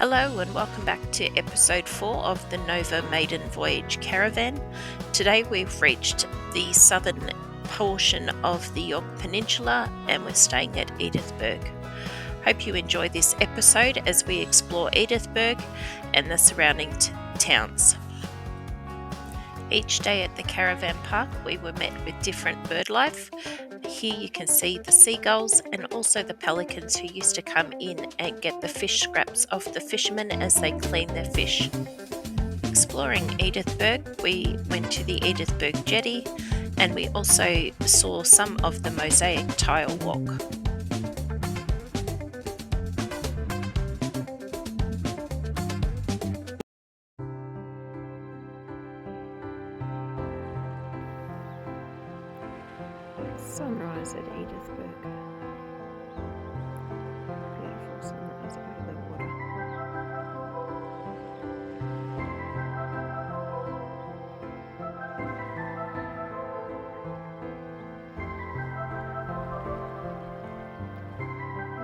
Hello and welcome back to episode 4 of the Nova Maiden Voyage caravan. Today we've reached the southern portion of the Yorke Peninsula and we're staying at Edithburg. Hope you enjoy this episode as we explore Edithburg and the surrounding towns. Each day at the caravan park we were met with different bird life. Here you can see the seagulls and also the pelicans who used to come in and get the fish scraps off the fishermen as they clean their fish. Exploring Edithburg, we went to the Edithburg jetty and we also saw some of the mosaic tile walk. Sunrise at Edithburg. Beautiful sunrise over the water.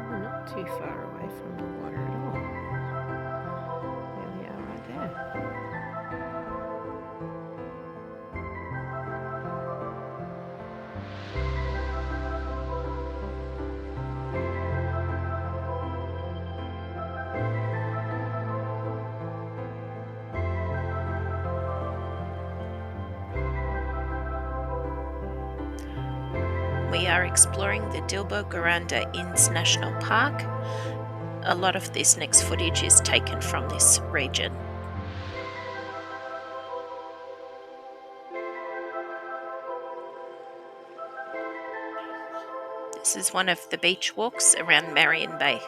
We're not too far away from the water at all. There we are right there. We are exploring the Edithburg Inns National Park. A lot of this next footage is taken from this region. This is one of the beach walks around Marion Bay.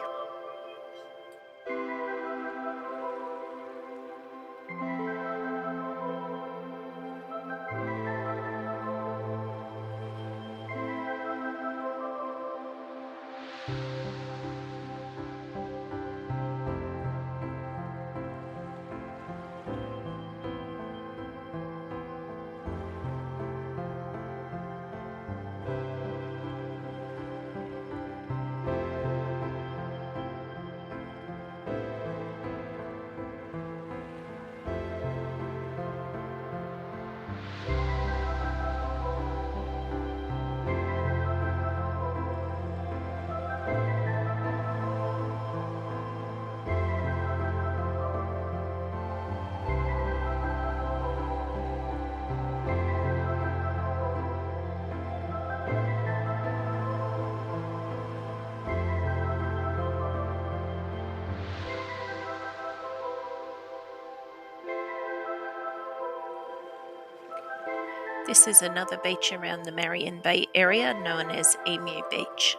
This is another beach around the Marion Bay area known as Emu Beach.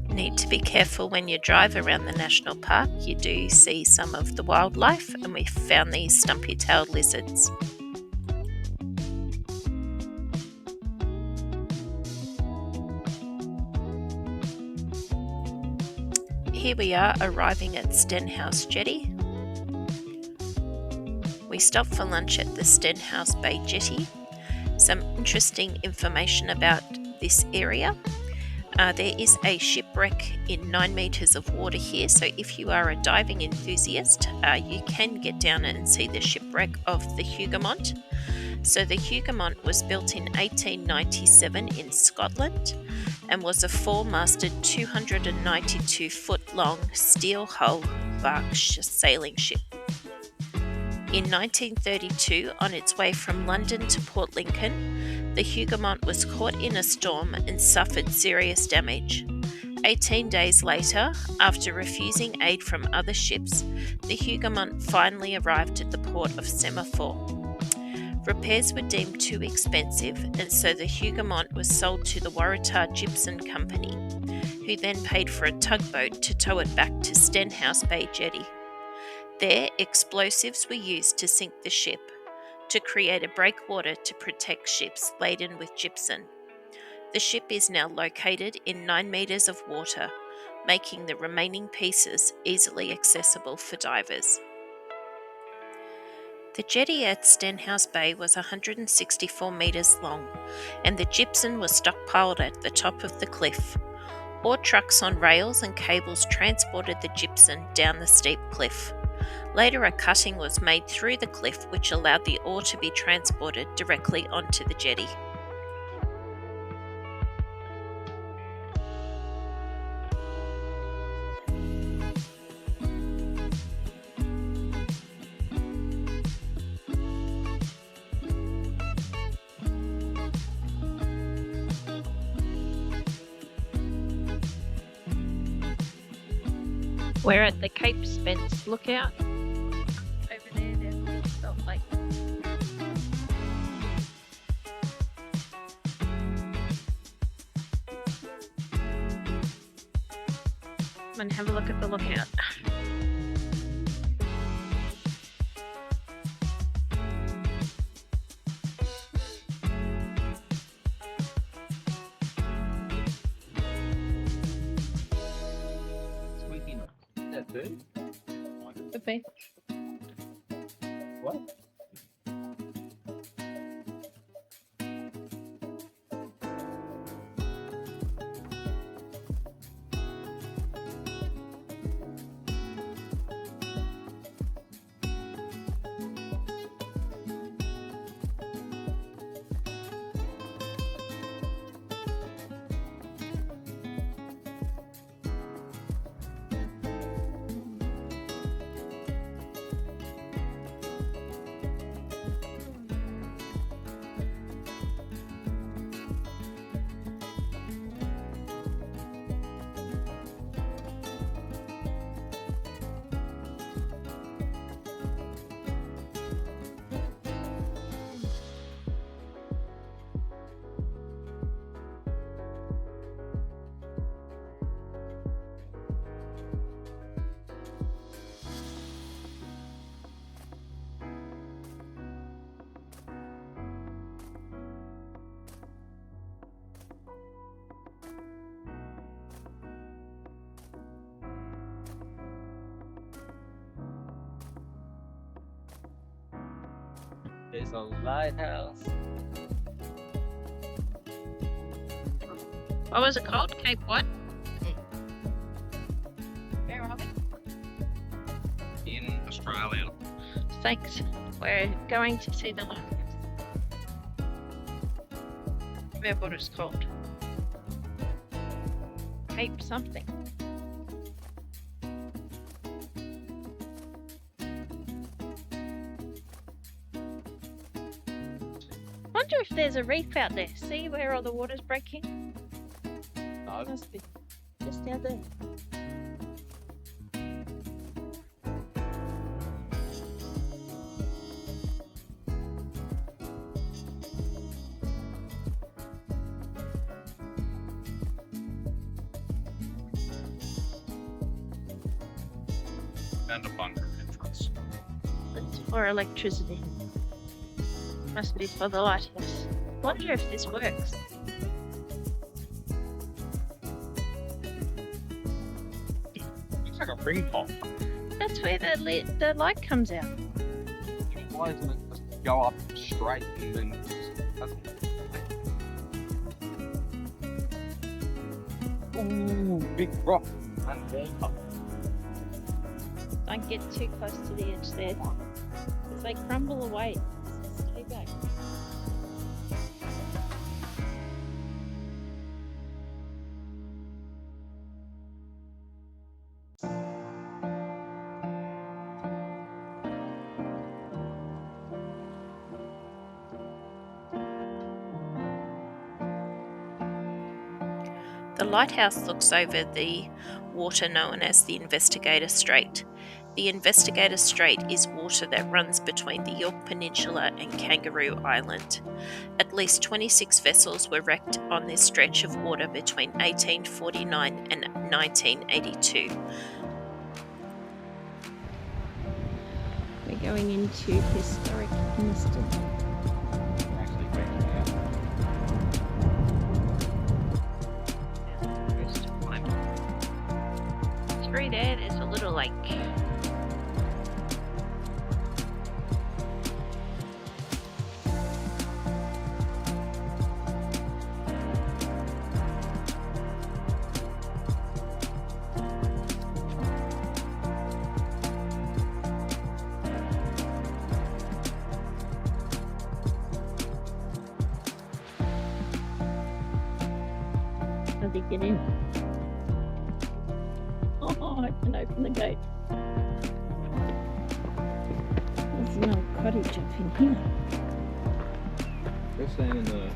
Need to be careful when you drive around the national park. You do see some of the wildlife, and we found these stumpy-tailed lizards. Here we are arriving at Stenhouse Jetty. We stopped for lunch at the Stenhouse Bay Jetty. Some interesting information about this area. There is a shipwreck in 9 metres of water here, so if you are a diving enthusiast, you can get down and see the shipwreck of the Hougoumont. So the Hougoumont was built in 1897 in Scotland and was a 4-masted 292-foot-long steel-hull bark sailing ship. In 1932, on its way from London to Port Lincoln, the Hougoumont was caught in a storm and suffered serious damage. 18 days later, after refusing aid from other ships, the Hougoumont finally arrived at the port of Semaphore. Repairs were deemed too expensive, and so the Hougoumont was sold to the Waratah Gypsum Company, who then paid for a tugboat to tow it back to Stenhouse Bay Jetty. There, explosives were used to sink the ship, to create a breakwater to protect ships laden with gypsum. The ship is now located in 9 metres of water, making the remaining pieces easily accessible for divers. The jetty at Stenhouse Bay was 164 metres long, and the gypsum was stockpiled at the top of the cliff. Ore trucks on rails and cables transported the gypsum down the steep cliff. Later, a cutting was made through the cliff which allowed the ore to be transported directly onto the jetty. We're at the Cape Spence lookout. Over there, there's the Salt Lake. Come and have a look at the lookout. Could be. What? There's a lighthouse. What was it called? Cape what? Where are we? In Australia. Thanks. We're going to see the lighthouse. Remember what it's called? Cape something. Wonder if there's a reef out there. See where all the water's breaking? No. Must be just out there. And a bunker entrance. It's for electricity. Must be for the lighthouse. Wonder if this works. Looks like a ring pop. That's where the light comes out. Why isn't it just go up straight and then doesn't? Ooh, big rock. And Don't get too close to the edge there. Because they crumble away. Stay back. The lighthouse looks over the water known as the Investigator Strait. The Investigator Strait is water that runs between the Yorke Peninsula and Kangaroo Island. At least 26 vessels were wrecked on this stretch of water between 1849 and 1982. We're going into historic Iniston. Actually went out. First one. Through there's a little lake. How do you get in? Oh, I can open the gate. There's an old cottage up in here. We're staying in the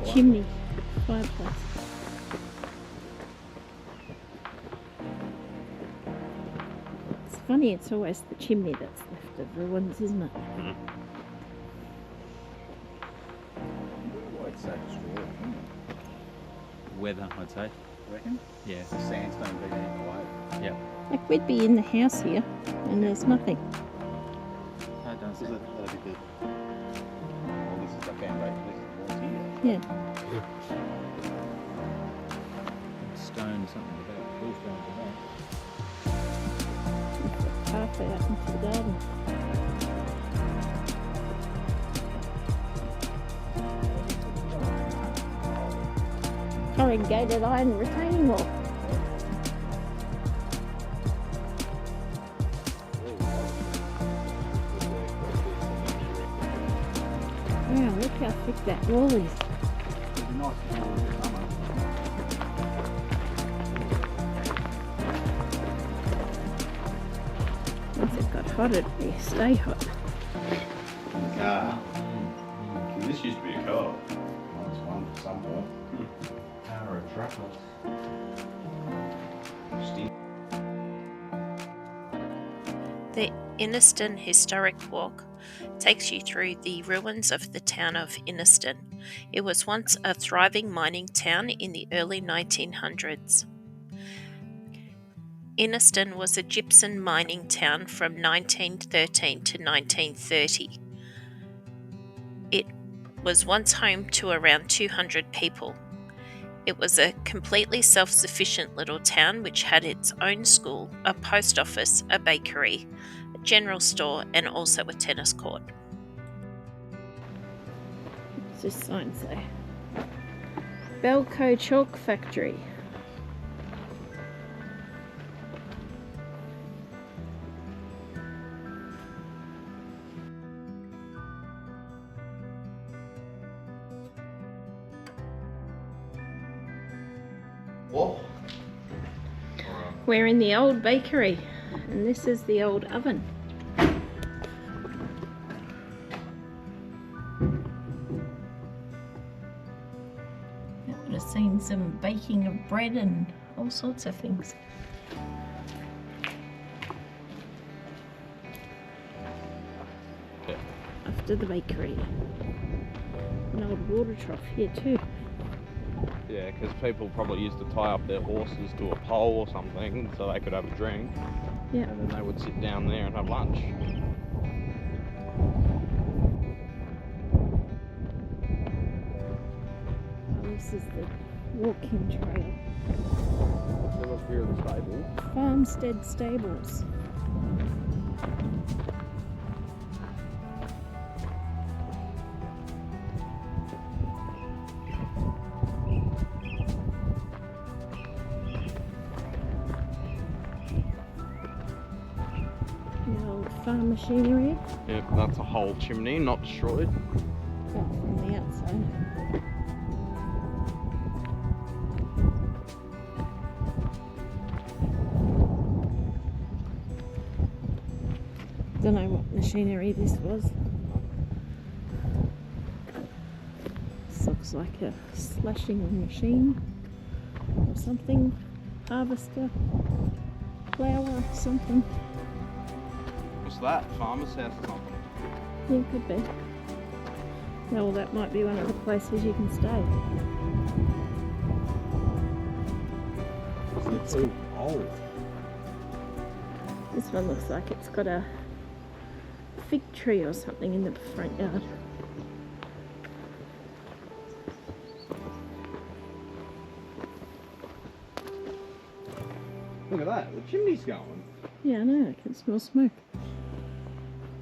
Chimney, fireplace. It's funny, it's always the chimney that's left of ruins, isn't it? White sack straw. Weather, I'd say. Reckon? Yeah. It's the sandstone being eaten away. Like we'd be in the house here and there's nothing. I don't This is see. that'd be good. Well, this is the foundation. This is the walls Yeah. here. Stone, something about blue stone It's a path out into the garden. Corrugated iron retaining wall. Wow, look how thick that wall is. It'd be nice to have it summer. Once it got hot, it'd stay hot. Car. This used to be a car. Nice one at some point. Car or a truck. Still. The Iniston Historic Walk takes you through the ruins of the town of Iniston. It was once a thriving mining town in the early 1900s. Iniston was a gypsum mining town from 1913 to 1930. It was once home to around 200 people. It was a completely self-sufficient little town which had its own school, a post office, a bakery, a general store, and also a tennis court. What's this sign say? Belco Chalk Factory. What? We're in the old bakery, and this is the old oven. That would have seen some baking of bread and all sorts of things. After the bakery. An old water trough here too. Yeah, because people probably used to tie up their horses to a pole or something so they could have a drink. Yeah. And then they would sit down there and have lunch. Oh, this is the walking trail. There was here the stable. Farmstead Stables. The old farm machinery. Yeah, that's a whole chimney, not destroyed. Well, from the outside. Don't know what machinery this was. This looks like a slashing machine or something. Harvester, flour, something. What's that? Farmer's house or something? Yeah, could be. Well, that might be one of the places you can stay. It's too old. This one looks like it's got a fig tree or something in the front yard. Look at that, the chimney's going. Yeah, I know, I can smell smoke.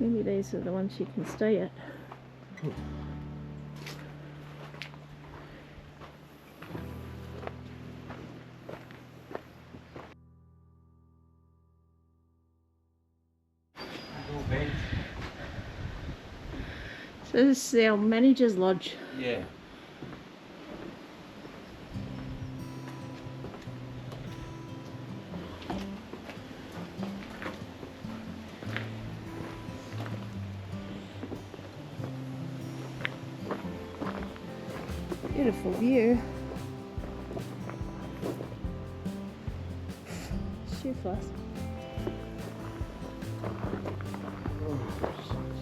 Maybe these are the ones you can stay at. So this is our manager's lodge. Yeah. Beautiful view. Shoe flask.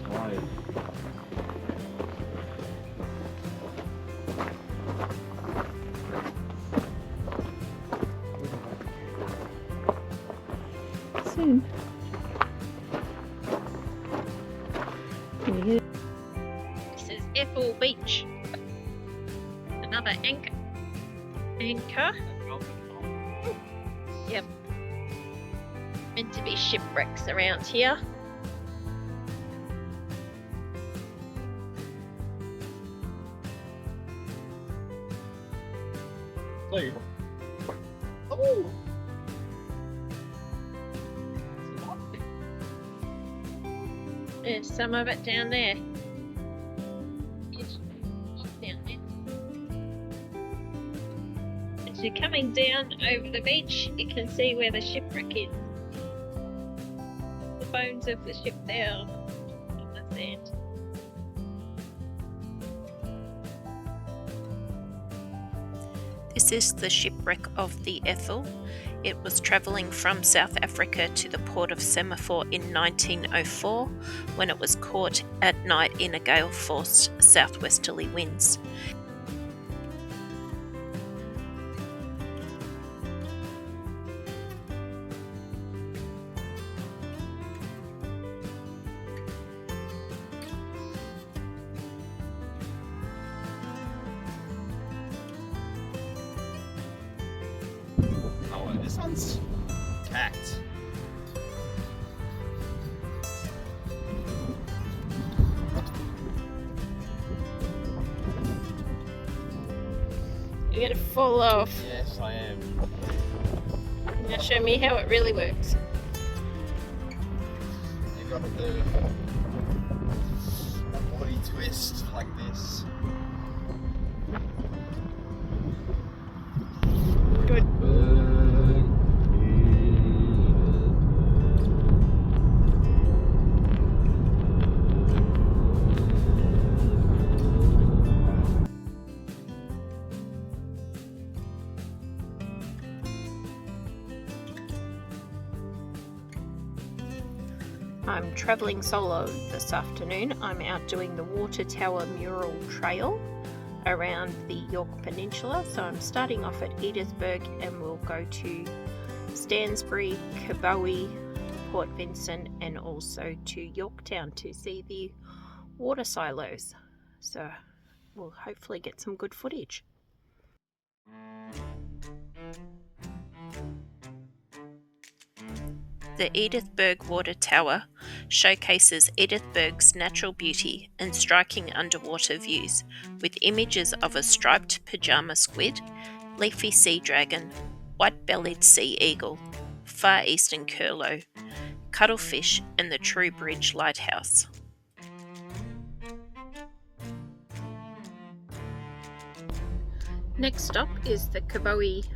Tired. Soon. Can you hear? This is Ethel Beach. Another anchor. Yep. Meant to be shipwrecks around here. Oh! There's some of it down there. Yes, down there. As you're coming down over the beach, you can see where the shipwreck is. The bones of the ship there on the sand. This is the shipwreck of the Ethel. It was travelling from South Africa to the port of Semaphore in 1904 when it was caught at night in a gale-force southwesterly winds. Oh, this one's cacked. You're gonna fall off. Yes, I am. Now show me how it really works. You gotta do a body twist like this. Good. I'm travelling solo this afternoon. I'm out doing the Water Tower Mural Trail around the Yorke Peninsula. So I'm starting off at Edithburg and we'll go to Stansbury, Kabowie, Port Vincent and also to Yorktown to see the water silos. So we'll hopefully get some good footage. The Edithburg Water Tower showcases Edithburg's natural beauty and striking underwater views, with images of a striped pajama squid, leafy sea dragon, white-bellied sea eagle, far eastern curlew, cuttlefish and the True Bridge Lighthouse. Next stop is the Kabowie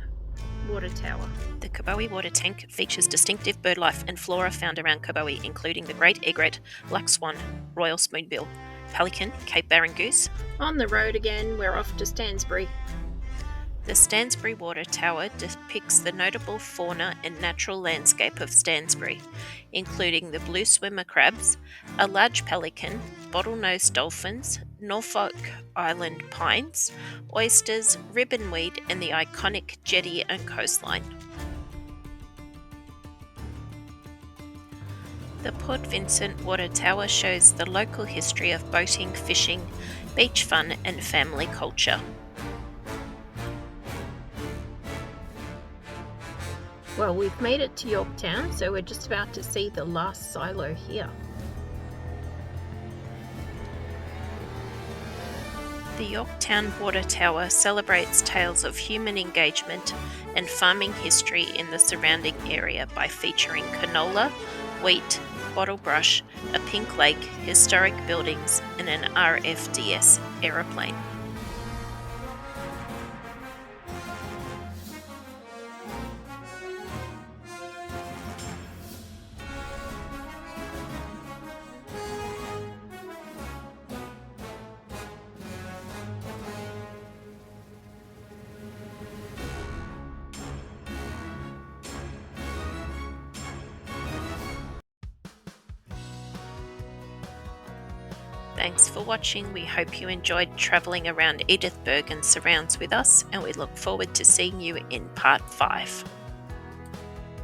Water Tower. The Kabowie water tank features distinctive birdlife and flora found around Kabowie, including the great egret, black swan, royal spoonbill, pelican, Cape Barren goose. On the road again, we're off to Stansbury. The Stansbury Water Tower depicts the notable fauna and natural landscape of Stansbury, including the blue swimmer crabs, a large pelican, bottlenose dolphins, Norfolk Island pines, oysters, ribbonweed, and the iconic jetty and coastline. The Port Vincent Water Tower shows the local history of boating, fishing, beach fun, and family culture. Well, we've made it to Yorktown, so we're just about to see the last silo here. The Yorktown Water Tower celebrates tales of human engagement and farming history in the surrounding area by featuring canola, wheat, bottle brush, a pink lake, historic buildings, and an RFDS aeroplane. Thanks for watching. We hope you enjoyed travelling around Edithburg and surrounds with us, and we look forward to seeing you in part 5.